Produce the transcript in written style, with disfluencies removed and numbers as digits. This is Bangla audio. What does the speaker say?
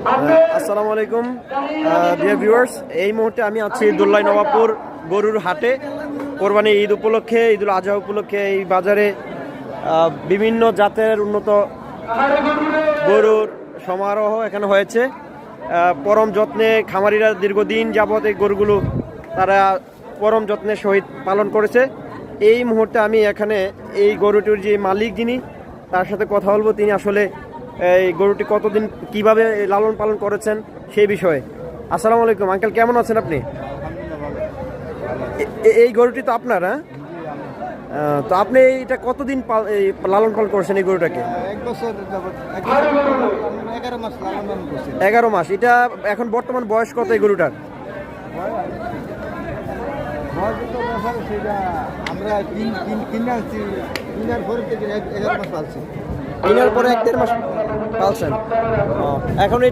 আসসালামু আলাইকুম ডিয়ার ভিউয়ার্স, এই মুহূর্তে আমি আছি দুল্লাই নবাবপুর গরুর হাটে। কোরবানি ঈদ উপলক্ষে, ঈদুল আজহা উপলক্ষে এই বাজারে বিভিন্ন জাতের উন্নত গরুর সমারোহ এখানে হয়েছে। পরম যত্নে খামারিরা দীর্ঘদিন যাবৎ এই গরুগুলো তারা পরম যত্নের সহিত পালন করেছে। এই মুহূর্তে আমি এখানে এই গরুটির যে মালিক যিনি, তার সাথে কথা বলবো। তিনি আসলে এই গরুটি কতদিন কিভাবে লালন পালন করেছেন সেই বিষয়ে। আসসালামু আলাইকুম আঙ্কেল, কেমন আছেন আপনি? এই গরুটি তো আপনার? হ্যাঁ, তো আপনি এইটা কতদিন লালন পালন করছেন এই গরুটাকে? 11 মাস। এটা এখন বর্তমান বয়স কত এই গরুটার? আমরা কেনার পরে 1-1.5 মাস পালছেন। এখন এটা